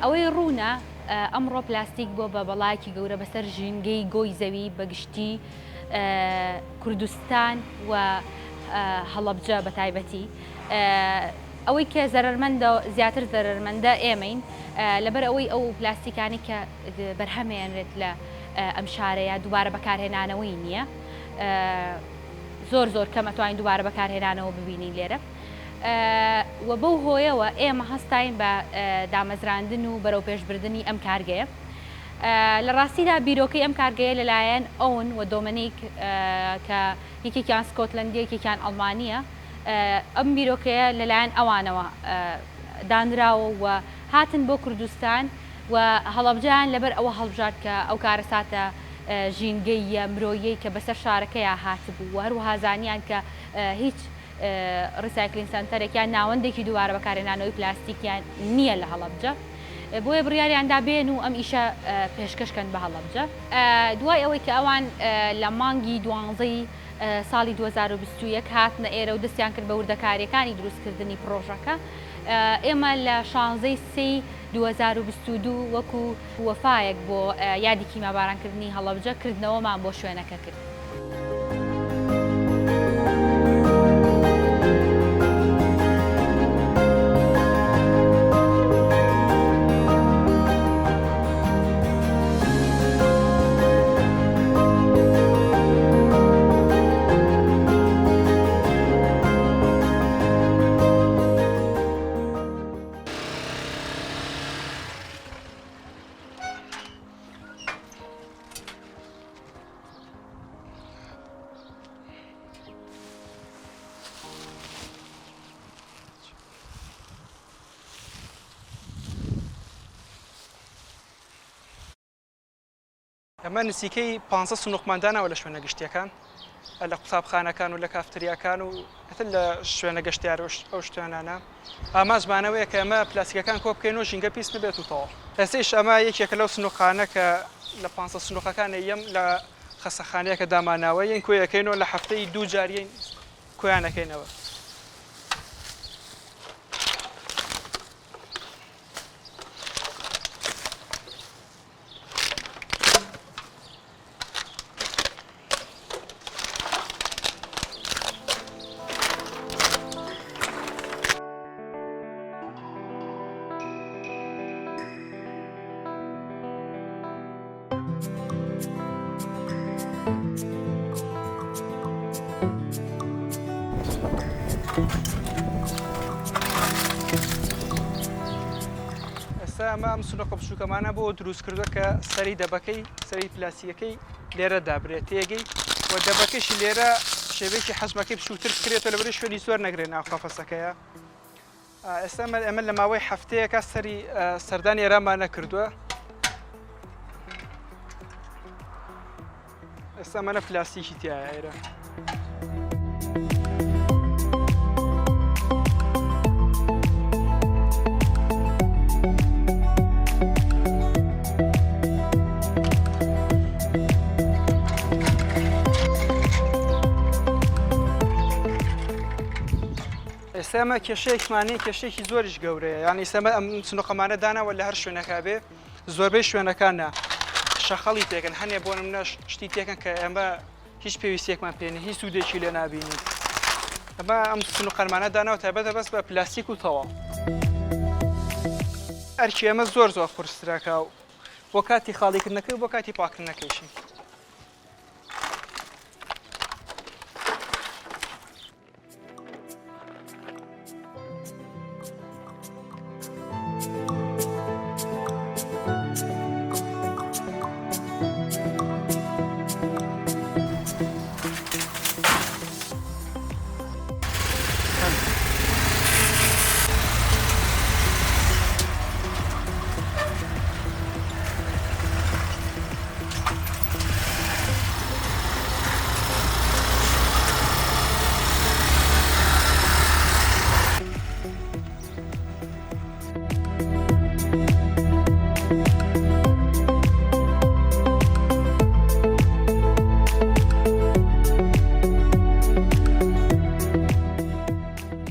ئەوەی ڕوونە ئەمڕۆ پلاستیک بۆ بە بەڵایەکی گەورە بەسەر ژینگەی گۆی زەوی بەگشتی کوردستان و هەڵەبجە بە تایبەتی ئەوەی کە زەرمەندە زیاتر زەرمەندە ئێمەین لەبەر ئەوەی ئەو پلاستیکانی کە بەرهەمێنرێت لە ئەم شارەیە دووبارە بەکارهێنانەوەی نییە زۆر زۆر کەمەتوانین دووبارە بەکارهێنانەوە ببینین لێرە و بەو هۆیەوە ئێمە هەستاین بە دامەزراندن و بەرەو پێشبردننی ئەم کارگەیە لە ڕاستیدا بیرۆکەی ئەم کارگەیە لەلایەن ئەوون و دۆمەنیک کە یەکێکیان سکۆتلەندی یەکێکیان ئەڵمانیە ئەم بیرۆکەیە لەلایەن ئەوانەوە دانراوە و هاتن بۆ کوردستان و هەڵەبجیان لەبەر ئەوە هەڵبژات کە ئەو کارەساتە ژینگەیە مرۆیی کە بەسەر شارەکەیە هاتبوو و هەروەها زانیان کە هیچ ڕیسایکلین سنتەرێکیان ناوەندێکی دووبارە بەکارهێنانەوەی پلاستیکیان نییە لە هەڵەبجە بۆیە بڕیاریاندا بێن و ئەم ئیشە پێشکەشکەن بە هەڵەبجە دوای ئەوەی کە ئەوان لە مانگی دوانزەی ساڵی 2021 هاتنە ئێرە و دەستیان کرد بە وردەکاریەکانی دروستکردنی پرۆژەکە ئێمە لە 16 سی 2022 وەکو وەفایەک بۆ یادی مابارانکردنی هەڵەبجە کردنەوەمان بۆ شوێنەکە کرد. ئەمە نزیکەی 500 سنووقماندانەوە لە شوێنە گشتیەکان لە قوتابخانەکان و لە کافتریاکان و لە شوێنە گەشتیار ئەو شتێنانە ئاماژبانەوەیە کە ئەمە پلاستیکەکان کۆ بکەین و ژینگە پیس نبێت و تەواو. ئێستش ئەمە یەکێکە لەو سنووقخانە کە لە 500 سنووقەکانە یەم لە خەسەخانەیەکە داماناوە یەن کۆیەکەینەوە لە هەفتەی 2 جاریین کۆیانەکەینەوە. ئێستا ئەمە ئەم سنووقە بچووکەمانە بۆ دروستکردووە کە سەری دەبەکەی سەری پلاسیەکەی لێرە دابرێت تێگەی و دەبەکەشی لێرە شێوەیەکی حەجمەکەی بچووتر بکرێتەوە لەبەر شوێنی زۆر نەگرێت ناو قەفەسەکەیە. ئێستا ئەمە لە ماوەی هەفتەیەکە سەری سەردانی ئێرامان نەکردووە. ئێستا ئەمەنە پلاستیکی تایە ئێرە. ئێستا ئەمە کێشەیەکمانەیە کێشەیەکی زۆریش گەورەیە یانی ئێستا ئەم سنووقەمانە داناوە لە هەر شوێنەکە بێ زۆربەی شوێنەکانە شەخەڵی تێکن هەنێ بۆ نمونە شتی تێکن کە ئەمە هیچ پێویستیەکمان پێێنی هیچ سوودێکی لێ نابینی. ئەمە ئەم سنووقەمانە داناوە تایبەتە بەس بە پلاستیک و تەواو. ئەرکی ئەمە زۆر قورستراکە و بۆ کاتی خاڵیکردنەکەی و بۆ کاتی پاکردنەکەیشی.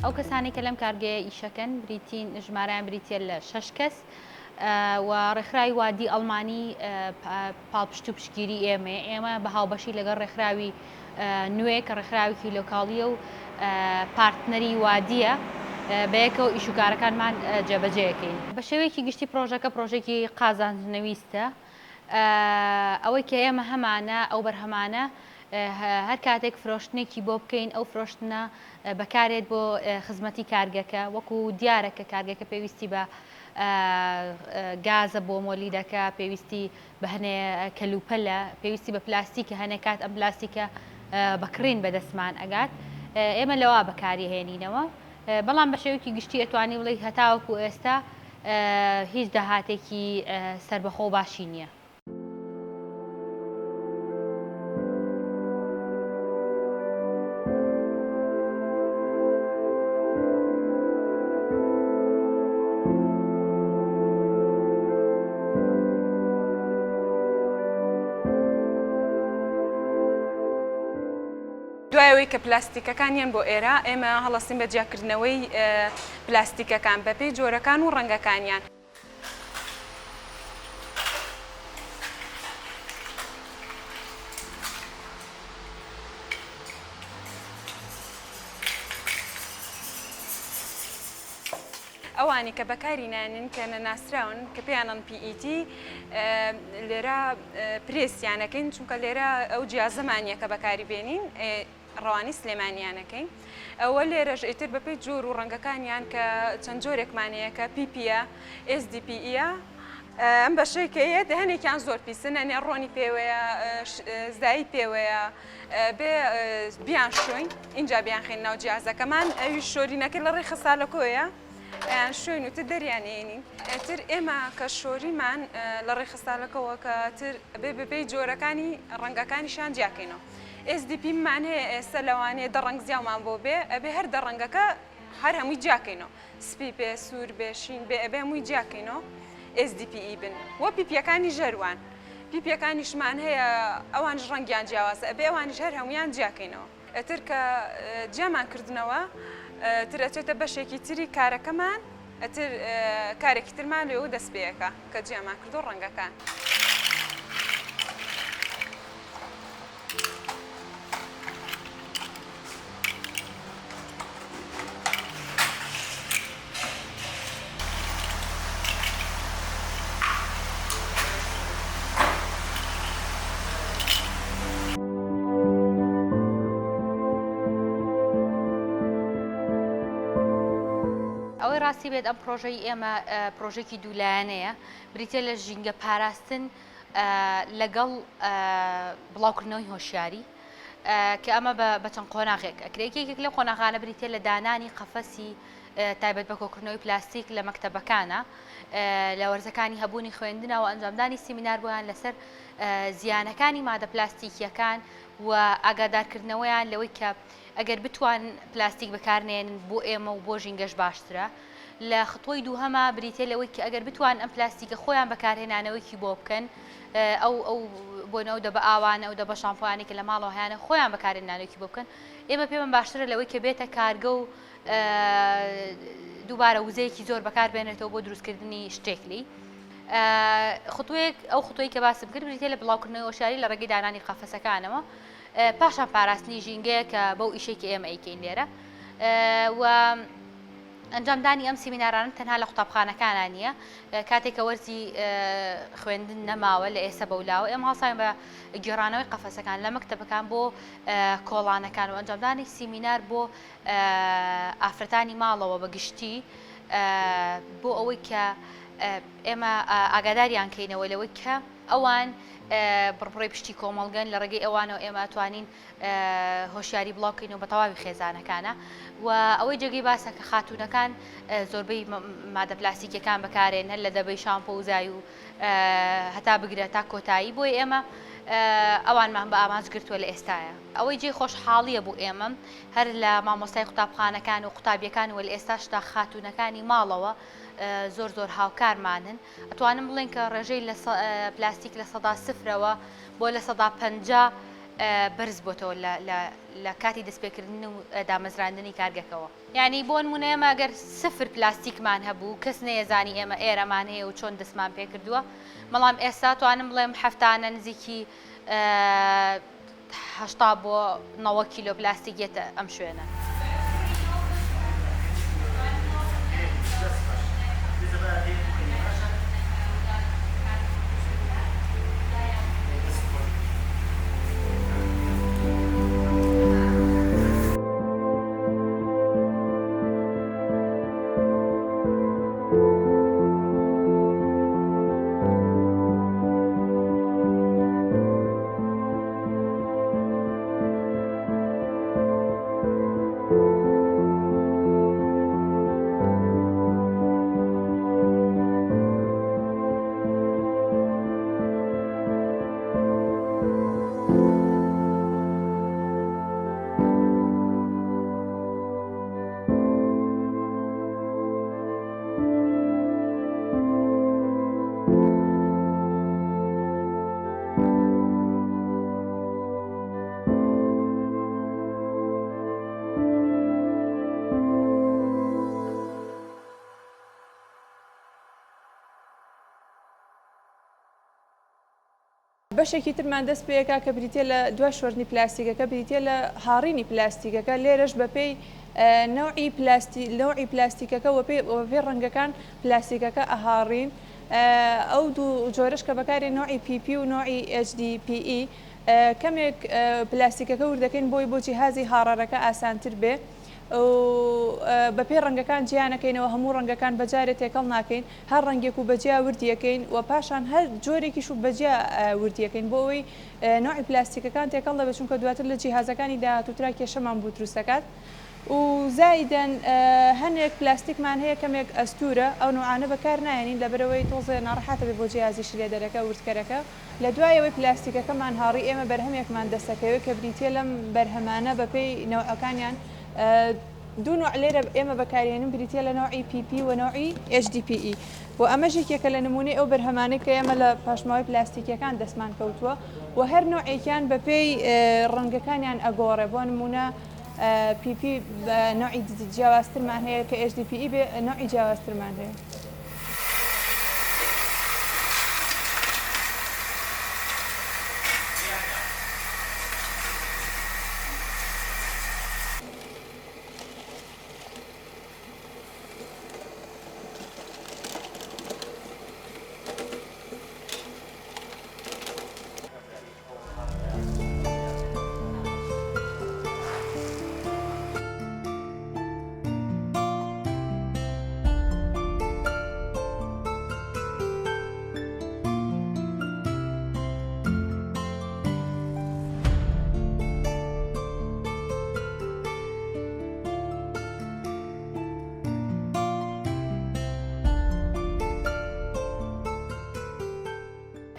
ئەو کەسانی کە لەم کارگەیە ئیشەکەن بریتین ژمارەیان بریتە لە 6 کەس و ڕێکخراوی وادی ئەڵمانی پاڵپشت و پشگیری ئێمە بە هاوبەشی لەگەڵ ڕێکخراوی نوێ کە ڕێکخراوێکی لۆکاڵیە و پارتنەری وادیە بەیەکەوە ئیشوکارەکانمان جێبەجێەکەین. بە شێوەیەکی گشتی پرۆژەکە پرۆژێکی قازانجنەویستە، ئەوەی کە ئێمە هەمانە ئەو بەرهەمانە هەر کاتێک فرۆشتنێکی بۆ بکەین ئەو فرۆشتنە بەکارێت بۆ خزمەتی کارگەکە، وەکو دیارەکە کارگەکە پێویستی بە گازە بۆ مۆلیدەکە، پێویستی بە هەنێ کەلوپەلە، پێویستی بە پلاستیکە، هەنێک کات ئەم پلاستیکە بەکڕین بەدەستمان ئەگات، ئێمە لەوا بەکاری هێنینەوە. بەڵام بە شێوەیەکی گشتی ئەتوانی بڵێ هەتاوەکو ئێستا هیچ داهاتێکی سربەخۆ باشی نییە. دوایەوەی کە پلاستیکەکانیان بۆ ئێرە ئێمە هەڵەستین بە جیاکردنەوەی پلاستیکەکان بەپێی جۆرەکان و ڕەنگەکانیان. ئەوانی کە بەکاری نانن کە نەناسراون کە پێیانن PET لێرە پرێسیانەکەین، چونکە لێرە ئەو جیازەمانیە کە بەکاری بێنین ڕەوانی سلێمانیانەکەین. ئەوە لێرەش ئیتر بەپێی جۆر و ڕەنگەکانیان کە چەند جۆرێکمانەیە کە PPە، SDPEە، ئەم بەشەیەکەیە هەنێکیان زۆر پیسن، هەنێ ڕۆنی پێوەیە، زایی پێوەیە، بێ بیان شوین اینجا بیان خێن ناو جیازەکەمان، ئەوی شۆرینەکە لە ڕێی خەسالەکۆیە ئەیان شوێن و تر دەریانێنین. ئەتر ئێمە کە شۆریمان لە ڕێی خەسالەکەەوە کە تر بەپێی جۆرەکانی ڕەنگەکانیشان جیاکەینەوە. SDP مان هەیە ئێستا لەوانەیە دە ڕەنگ زیاومان بۆ بێ، ئەبێ هەر دە ڕەنگەکە هەر هەمووی جیاکەینەوە، سپی بێ، سوور بێ، شین بێ، ئەبێ هەمووی جیاکەینەوە SDPE بن. وە پیپیەکانی ژەروان، پیپیەکانیشمان هەیە ئەوانش ڕەنگیان جیاوازە، ئەبێ ئەوانیش هەر هەمویان جیاکەینەوە. ئەتر کە جیامان کردنەوە تر ئەچێتە بەشێکی تری کارەکەمان، ئەتر کارێکی ترمان لێەوە دەست پێیەکە کە جیامان کردو ڕەنگەکان. ئەوەی ڕاستی بێت ئەم پرۆژەی ئێمە پرۆژێکی دوولایەنەیە، بریتە لە ژینگە پاراستن لەگەڵ بڵاوکردنەوەی هۆشیاری، کە ئەمە بە چەند قۆناغێک ئەکرێکێک لە قۆناغانە بریتە لە دانانی قەفەسی تایبەت بە کۆکردنەوەی پلاستیک لە مەکتەبەکانە، لە وەرزەکانی هەبوونی خوێندنەوە ئەنجامدانی سیمینار بۆیان لەسەر زیانەکانی مادە پلاستیکیەکان و ئاگادارکردنەوەیان لەوەی کە ئەگەر بتوان پلاستیک بەکارنێنن بۆ ئێمە و بۆ ژینگەش باشترە. لە خطوەی دووهەمە بریتێ لەوەی کە ئەگەر بتوان ئەم پلاستیکە خۆیان بەکارهێنانەوەیکی بۆ بکەن، ئەو بۆنەوە دە بە ئاوانە و دە بە شامپۆیانی کە لە ماڵەوە هیانە خۆیان بەکارهێنانەوەیکی بۆ بکەن، ئێمە پێمان باشترە لەوەی کە بێتە کارگە و دووبارە وزەیەکی زۆر بەکاربێنێتەوە بۆ دروستکردنی شتێکلی. ئەو خطوەی کە باسم کرد بریتێ لە بڵاوکردنەوەی هۆشیاری لە ڕێگەی دانانی قەفەسەکانەوە، پاشان پاراستنی ژینگەیە کە بەو ئیشێکی ئێمە ئەیکەین لێرە. و ئەنجامدانی ئەم سیمینارانە تەنها لە قوتابخانەکانە نییە، کاتێکە وەرزی خوێندن نەماوە لە ئێستا بەولاوە ئێمە هەڵساین بە گێڕانەوەی قەفەسەکان لە مەکتەبەکان بۆ کۆڵانەکان و ئەنجامدانی سیمینار بۆ ئافرەتانی ماڵەوە بەگشتی، بۆ ئەوەی کە ئێمە ئاگاداریان کەینەوە لەوەی کە ئەوان بڕڕێ پشتی کۆمەڵگەن لە ڕێگەی ئەوانەوە ئێمە توانین هۆشیاری بڵاوکەینەوە بە تەواوی خێزانەکانە. و ئەوەی جێگەی باسە کە خاتوونەکان زۆربەی مادە پلاستیکیەکان بەکارێن هەر لە دەبەی شامپۆ و زای و هەتا بگرێت تا کۆتایی، بۆی ئێمە ئەوانمان بە ئامانج گرتووە لە ئێستاە. ئەوەی جێ خۆشحاڵیە بۆ ئێمە هەر لە مامۆستای قوتابخانەکان و قوتابیەکان و لە ئێستاشدا خاتوونەکانی ماڵەوە زۆر هاوکارمانن، ئەتوانم بڵێن کە ڕێژەی لە پلاستیک لە 100 سفرەوە بۆ لە 150 بەرز بۆتەوە لە کاتی دەستپێکردن و دامەزراندنی کارگەکەەوە. یعنی بۆ نمونە ئێمە ئەگەر سفر پلاستیکمان هەبوو کەس نەیەزانی ئێمە ئێرەمان هەیە و چۆن دەستمان پێ کردووە، بەڵام ئێستا توانم بڵێم هەفتانە نزیکی 80 بۆ 90 کیلۆ پلاستیکێتە ئەم شوێنە. بەشێکی ترمان دەست پێەکە کە بریتە لە دوای شۆرنی پلاستیکەکە بریتە لە هاڕینی پلاستیکەکە لێرەش بەپێی نوعی پلاستیکەکە وەپێی ڕەنگەکان پلاستیکەکە ئەهاڕین. ئەو دوو جۆرەش کە بەکاری نوعی PP و نوعی HDPE کەمێک پلاستیکەکە وردەکەین بۆی بۆ جیهازی هاڕەرەکە ئاسانتر بێ بەپێی ڕەنگەکان جیانەکەینەوە هەموو ڕەنگەکان بەجارێ تێکەڵ ناکەین هەر ڕەنگێک و بەجیا وردیەکەین و پاشان هەر جۆرێکیش و بەجیا وردیەکەین بۆ ئەوەی نوعی پلاستیکەکان تێکەڵ دەبێت چونکە دواتر لە جیهازەکانی داهاتووترا کێشەمان بوو دروستەکات و زایدەن هەنێک پلاستیکمان هەیە کەمێک ئەستورە ئەو نوعانە بەکار نایێنین لەبەرەوەی تۆزێ ناڕەحاتە بێ بۆ جیهازیشی لێ دەرەکە وردکەرەکە لە دوایەوەی پلاستیکەکەمان هاڕی ئێمە بەرهەمێکمان دەستەکەوێت کە بریتە لەم بەرهەمانە بەپێی نەوعەکانیان دوو نوع لێرە ئێمە بەکارێنم بریتە لە نوعی PP و نوعی HDPE و ئەمەژێکێکە لە نمونەی ئەو بەرهەمانەی کە ئێمە لە پاشماوەی پلاستیکیەکان دەستمان کەوتووە و هەر نوعێکیان بەپێی ڕەنگەکانیان ئەگۆڕێ بۆ نمونە PP نوعی جیاوازترمان هەیە کە HDPE بێ نوعی جیاوازترمان هەیە.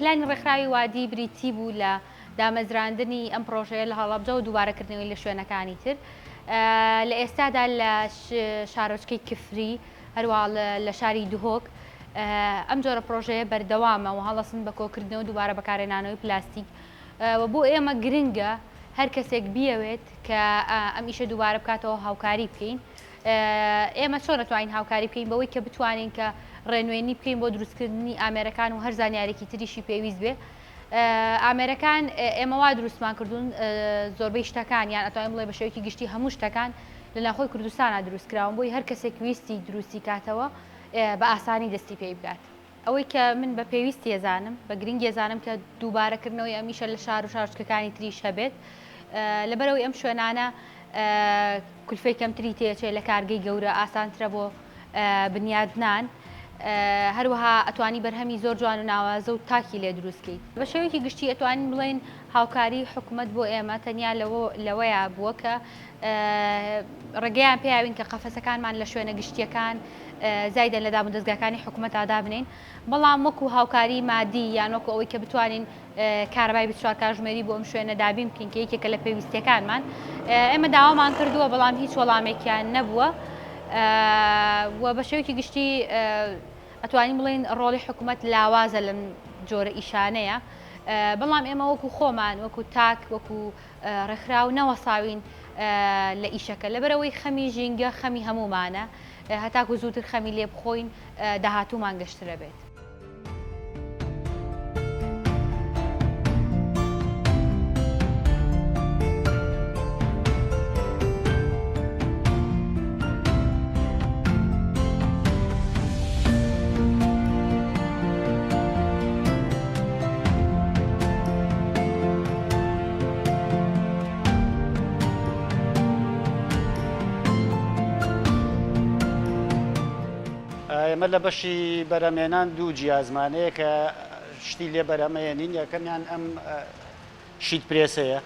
پلانی ڕێکخراوی وادی بریتی بوو لە دامەزراندنی ئەم پرۆژەیە لە هەڵەبجە و دووبارەکردنەوەی لە شوێنەکانی تر لە ئێستادا لە شارۆچکەی کفری هەروە لە شاری دوهۆک ئەم جۆرە پرۆژەیە بەردەوامە و هەڵەسن بە کۆکردنەوە دووبارە بەکارهێنانەوەی پلاستیک و بۆ ئێمە گرنگە هەر کەسێک بیەوێت کە ئەم ئیشە دووبارە بکاتەوە هاوکاری بکەین. ئێمە چۆن نەتوانین هاوکاری بکەین بەوەی کە بتوانین کە ڕێنوێنی بکەین بۆ دروستکردنی ئامێرەکان و هەر زانیارێکی تریشی پێویست بێ. ئامێرەکان ئێمە وا دروستمان کردوون زۆربەی شتەکان یان ئەتوانین بڵێ بە شێوەیەکی گشتی هەموو شتەکان لە ناخۆی کوردستانە دروستکراون بۆی هەر کەسێک ویستی دروستی کاتەوە بە ئاسانی دەستی پێی بکات. ئەوەی کە من بە پێویستی ێزانم بە گرنگ ێزانم کە دووبارەکردنەوەی ئەمیشە لە شار و شارچکەکانی تریش هەبێت لەبەرەوەی ئەم شوێنانە کولفەی کەمتری تێچێت لە کارگەی گەورە ئاسانترە بۆ بنیادنان هەروەها ئەتوانی بەرهەمی زۆر جوان و ناوازە و تاکی لێ دروستکەیت. بە شێوەیەکی گشتی ئەتوانین بڵێن هاوکاری حکوومەت بۆ ئێمە تەنیا لەوەیە بووە کە ڕێگەیان پێیاوین کە قەفەسەکانمان لە شوێنە گشتیەکان زایدە لە دابوو دەستگاکانی حکوومەت ئادا بنین، بەڵام وەکو هاوکاری مادی یان وەکو ئەوەی کە بتوانین کارەبای 24 کاتژمێری بۆ ئەم شوێنە دابین بکەین کە یەکێکە لە پێویستیەکانمان ئێمە داوامان کردووە بەڵام هیچ وەڵامێکیان نەبووە و بە شێوەیەکی گشتی ئەتوانین بڵێن ڕۆڵی حکوومەت لاوازە لەم جۆرە ئیشانەیە بەڵام ئێمە وەکو خۆمان وەکو تاک وەکو ڕێکخراو نەوەساوین لە ئیشەکە لەبەرەوەی خەمی ژینگە خەمی هەمومانە هەتاکو زووتر خەمی لێ بخۆین داهاتوومان گەشترە بێت. ئێمە لە بەشی بەرەمێنان دوو جیازمانەیە کە شتی لێ بەرەمەێنین یەکەمیان ئەم شیت پرێسەیە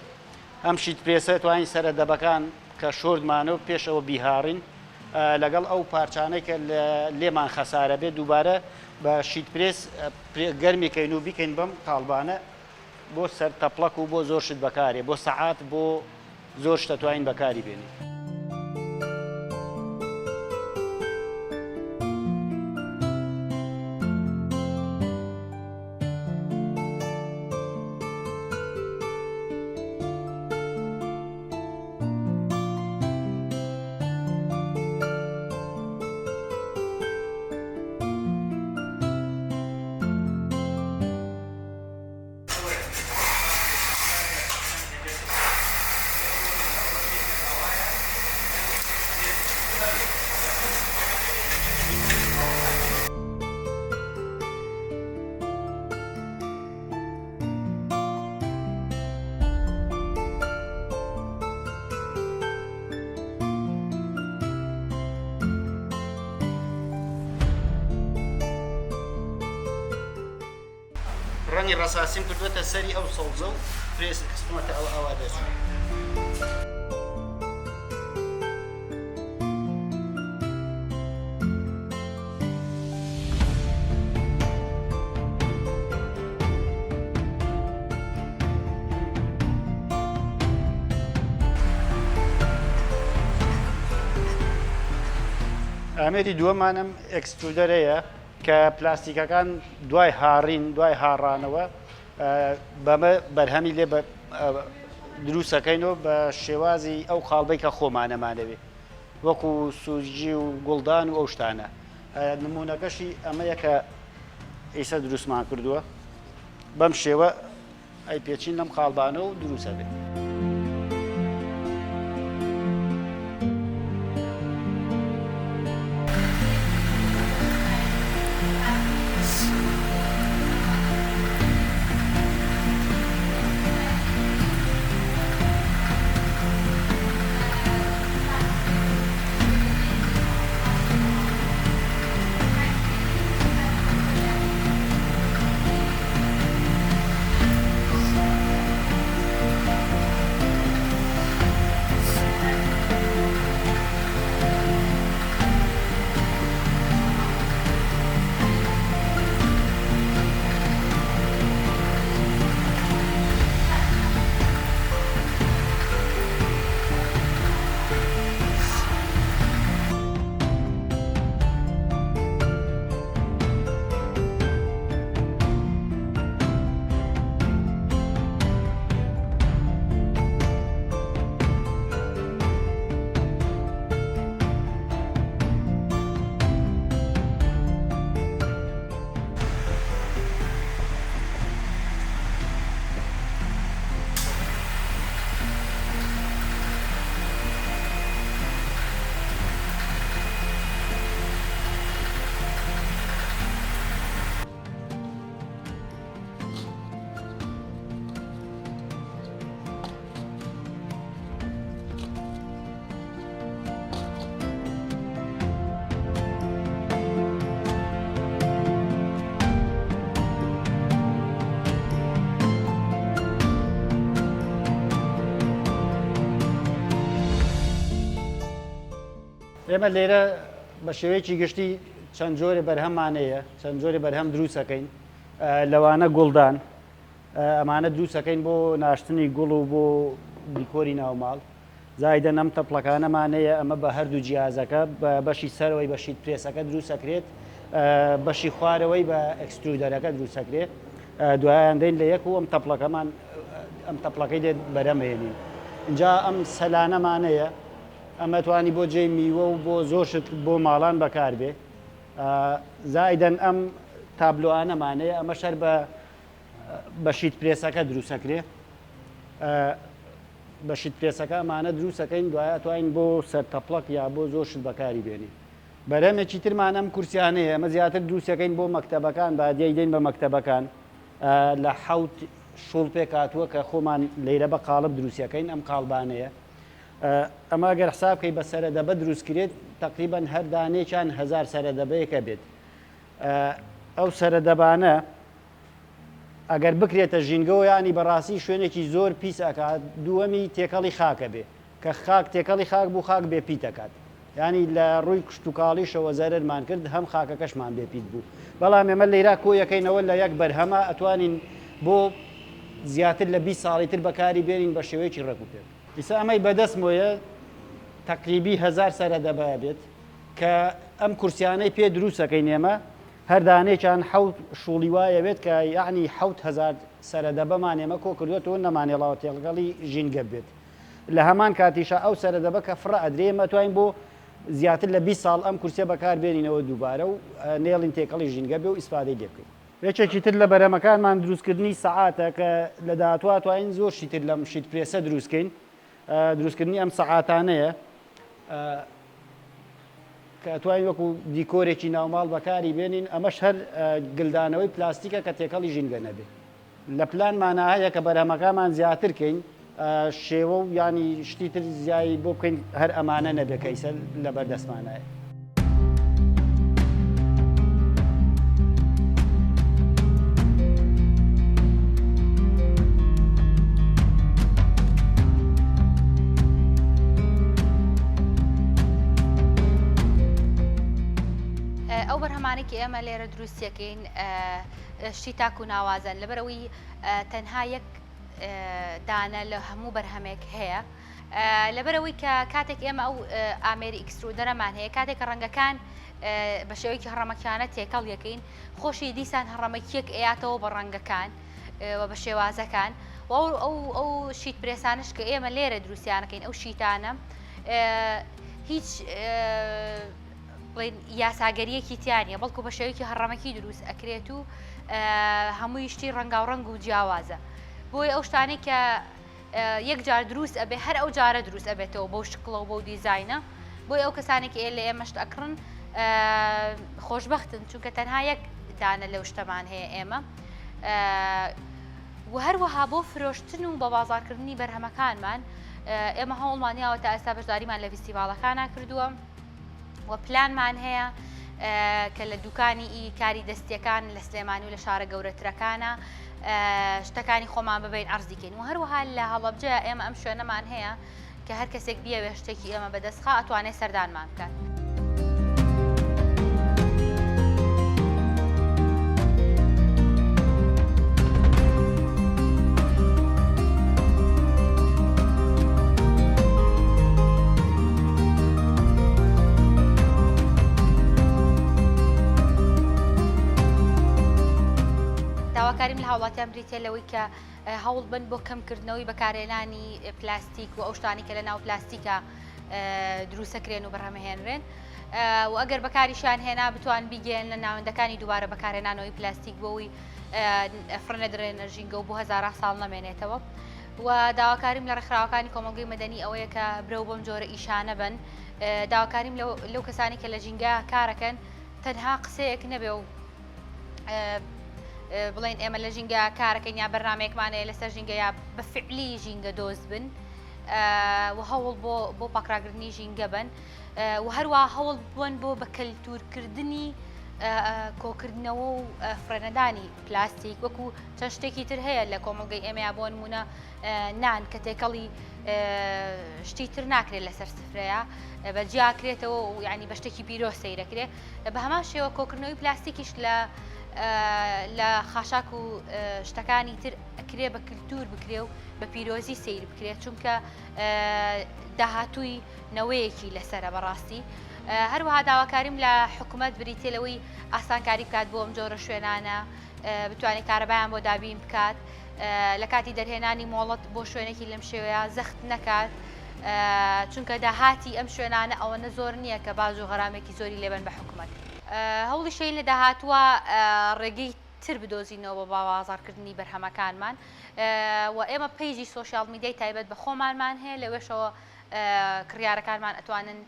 ئەم شیت پرێسە توانین سەرە دەبەکان کە شۆردمانە و پێشەوە بیهاڕین لەگەڵ ئەو پارچانەی کە لێمان خەسارە بێت دووبارە بە شیت پرێس گەرمیکەین و بیکەین بەم قاڵبانە بۆ سەر تەپڵەک و بۆ زۆر شت بەکارێ بۆ سەعات بۆ زۆر شتە توانین بەکاری بێنین. ڕەنگی ڕەساسیم کردوێتە سەری ئەو سەوزە و پرێس خستمەتە ئەو ئەوە دەچوو. ئامێری دووەمانم ئەکسترودەرەیە کە پلاستیکەکان دوای هاڕین دوای هاڕانەوە بەمە بەرهەمی لێ دروستەکەینەوە بە شێوازی ئەو خاڵبەی کە خۆمانەمانەوێ وەکو سوورجی و گوڵدان و ئەو شتانە. نمونونەکەشی ئەمەیە کە ئیسە دروستمان کردووە بەم شێوە ئەی پێچین لەم خاڵبانە و دروستە بێت. ئێمە لێرە بە شێوەیەکی گشتی چەند جۆرە بەرهەمانەیە چەند جۆرە بەرهەم دروستەکەین لەوانە گوڵدان ئەمانە دروستەکەین بۆ ناشتنی گوڵ و بۆ دیکۆری ناوماڵ زایدە نەم تەپڵەکانەمانەیە ئەمە بە هەردوو جیازەکە بە بەشی سەرەوەی بە شیت پرێسەکە دروستەکرێت بەشی خوارەوەی بە ئەکسترودەرەکە دروستەکرێت دوایان دەین لە یەک و ئەم تەپڵەکەمان ئەم تەپڵەکەی دێت بەرەمێنین اینجا ئەم سەلانەمانەیە ئەمە توانی بۆ جێی میوە و بۆ زۆرشت بۆ ماڵان بەکاربێ زایدەن ئەم تابلۆانەمانەیە ئەمە شەر بە شیت پرێسەکە دروستەکرێ بە شیت پرێسەکە ئەمانە دروستەکەین دوایە توانین بۆ سەر تەپڵک یا بۆ زۆرشت بەکاری بێنی بەرەمێکی ترمان ئەم کورسیانەیە ئەمە زیاتر دروستەکەین بۆ مەکتەبەکان بادیای دەین بە مەکتەبەکان لە حەوت شوڵ پێک هاتووە کە خۆمان لەیرە بە قاڵب دروستەکەین ئەم قاڵبانەیە ئەمە گەر حسابکەی بە سەرەدەبە دروستکرێت تقریبان هەر دانێکیان 1000 سەرەدەبەیەکە بێت ئەو سەرەدەبانە ئەگەر بکرێتە ژینگەوە ینی بەڕاستی شوێنێکی زۆر پیس ئەکات دووەمی تێکەڵی خاکە بێ کە خاک تێکەڵی خاک بوو خاک بێ پیتەکات ینی لە ڕووی کشتتوکاڵیشەوە زەرمان کرد هەم خاکەکەشمان بێ پیت بوو بەڵام ئێمە لێرا کۆیەکەینەوە لە یەک بەرهەمە ئەتوانین بۆ زیاتر لە 20 ساڵی تر بەکاری بێنین بە شێوەیەکی ڕێکوپێک ئیسا ئەمەی بەدەستمۆیە تقریبی 1000 سەرەدەبە بێت کە ئەم کورسیانەی پێ دروستەکەین ئێمە هەردانێکیان حەوت شوڵی وایە بێت کە یعنی 1000 سەرەدەبەمان ئێمە کۆ کردوێتەوە نەمانێڵاوە تێڵگەڵی ژینگە بێت لە هەمان کاتیشە ئەو سەرەدەبە کە فڕە ئەدرێمە توانین بۆ زیاتر لە 20 ساڵ ئەم کورسە بەکار بێنینەوە دووبارە و نێڵین تێکەڵی ژینگە بێ و ئیسفادەی لێ بکەین یەکێکی تر لە بەرەمەکانمان دروستکردنی سەعاتە کە لە داهاتوە توانین زۆرشی تر لەم شیت پرێسە دروستکەین دروستکردنی ئەم سەعاتانەیە کە توانین وەکو دیکۆرێکی ناوماڵ بەکاری بێنین ئەمەش هەر گلدانەوەی پلاستیکە کە تێکەڵی ژینگە نەبێت لە پلانمانە هەیە کە بەرهەمەکانمان زیاترکەین شێوە و ینی شتی تر زیایی بۆ بکەین هەر ئەمانە نەبێکەیسە لە بەردەستمانایە ئەو بەرهەمانێکی ئێمە لێرە دروستیەکەین شتی تاک و ناوازن لەبەرەوەی تەنها یەک دانە لە هەموو بەرهەمێک هەیە لەبەرەوەی کە کاتێک ئێمە ئەو ئامێری ئیکسرودەرەمان هەیە کاتێک کە ڕەنگەکان بە شێوەیەکی هەڕەمەکیانە تێکەڵ یەکەین خۆشی دیسان هەڕەمەکیەک ئەیاتەوە بە ڕەنگەکان و بە شێوازەکان و ئەو شیت پرێسانش کە ئێمە لێرە دروستیانەکەین ئەو شیتانە هیچ یاساگەریەکی تیانە بەڵکو بە شێوەیەکی هەڕەمەکی دروست ئەکرێت و هەمووی شتی ڕەنگاوڕەنگ و جیاوازە بۆی ئەو شتانەی کە یەک جار دروست ئەبێ هەر ئەو جارە دروست ئەبێتەوە بەو شکڵە و بەو دیزاینە بۆی ئەو کەسانێکی لە ئێمەشت ئەکڕن خۆشببختن چونکە تەنها یەک دانە لەو شتەمان هەیە ئێمە و هەروەها بۆ فرۆشتن و بە بازارکردنی بەرهەمەکانمان ئێمە هەوڵمانیاوە تا ئێستا بەشداریمان لە فیستیڤاڵەکانە کردووە و پلانمان هەیە کە لە دوکانی کاری دەستیەکان لە سلێمانی و لە شارە گەورەترەکانە شتەکانی خۆمان ببین ئەرزیکەین و هەروەها لە هەڵەبجە ئێمە ئەم شوێنەمان هەیە کە هەر کەسێک بیاوێ شتێکی ئێمە بەدەستخا ئەتوانێت سەردانمان بکات. داواکاریم لە هاوڵاتیان بریتێ لەوەی کە هەوڵ بن بۆ کەمکردنەوەی بەکارهێنانی پلاستیک و ئەو شتانی کە لە ناو پلاستیکە دروستەکرێن و بەڕەمەهێنرێن و ئەگەر بەکاریشان هێنا بتوان بیگەن لە ناوەندەکانی دووبارە بەکارهێنانەوەی پلاستیک بۆەوەی فرنە درێنە ژینگە و بۆ هەزار ساڵ نەمێنێتەوە و داواکاریم لە ڕێکخراوەکانی کۆمەلگەی مەدەنی ئەوەیە کە برەو بەم جۆرە ئیشانە بن داواکاریم لەو کەسانی کە لە ژینگە کارەکەن تەنها قسەیەک نەبێ و بڵێن ئێمە لە ژینگە کارەکەین یا بەرنامەیەکمانەیە لەسەر ژینگە یا بە فعلی ژینگە دۆست بن و هەوڵ بۆ پاکراگرنی ژینگە بن و هەروە هەوڵ بوون بۆ بە کەلتورکردنی کۆکردنەوە و فرەنەدانی پلاستیک وەکو چەند شتێکی تر هەیە لە کۆمەلگەی ئێمە بۆ نمونە نان کە تێکەڵی شتی تر ناکرێت لەسەر سفرەیە بەجیاکرێتەوە و یعنی بە شتێکی پیرۆ سەیرەکرێت بە هەمان شێوە کۆکردنەوەی پلاستیکیش لە خاشاک و شتەکانی تر ئەکرێ بە کللتور بکرێ و بە پیرۆزی سیر بکرێت چونکە داهاتووی نەوەیەکی لەسرە بەڕاستی هەروەها داواکاریم لە حکوومەت بریتێلەوەی ئاسانکاری بکات بۆ ئەم جۆرە شوێنانە بتوانێت کارەبایان بۆ دابین بکات لە کاتی دەرهێنانی مۆڵەت بۆ شوێنێکی لەم شێوەیە زەخت نەکات چونکە داهاتی ئەم شوێنانە ئەوەنە زۆر نییە کە باز و غەرامێکی زۆری لێبن بە حکوومەت هەوڵی شەی لە داهاتوە ڕێگەی تر بدۆزینەوە بە بازارکردنی بەرهەمەکانمان و ئێمە پەیجی سۆشیال میدیای تایبەت بە خۆمانمان هەیە لەوێشەوە کڕیارەکانمان ئەتوانن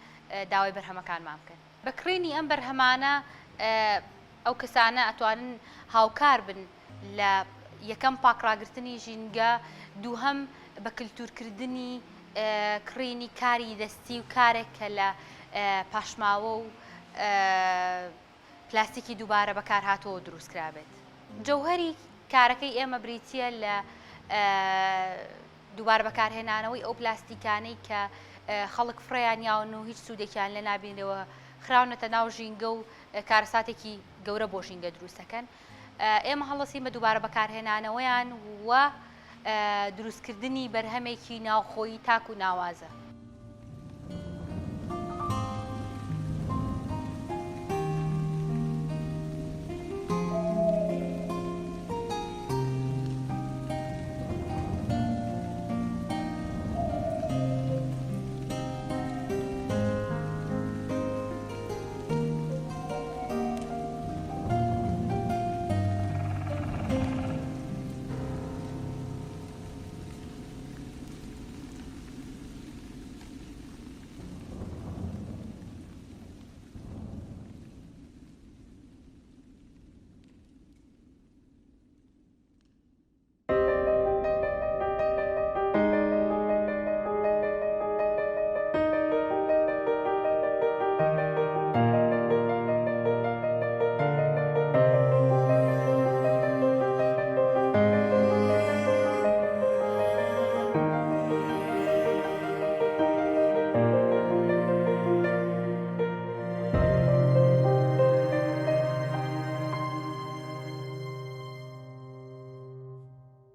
داوای بەرهەمەکانمان بکەن بەکڕینی ئەم بەرهەمانە ئەو کەسانە ئەتوانن هاوکار بن لە یەکەم پاکڕاگرتنی ژینگە دووهەم بە کللتورکردنی کڕینی کاری دەستی و کارێک کە لە پاشماوە و پلاستیکی دووبارە بەکار هاتەوە دروستکرابێت جەوهەری کارەکەی ئێمە بریتە لە دووبارە بەکارهێنانەوەی ئەو پلاستیکانەی کە خەڵک فڕیان یاون و هیچ سوودێکیان لە نابینەوە خراونەتە ناو ژینگە و کارەساتێکی گەورە بۆ ژینگە دروستەکەن ئێمە هەڵەسین بە دووبارە بەکارهێنانەوەیان و دروستکردنی بەرهەمێکی ناوخۆیی تاک و ناوازە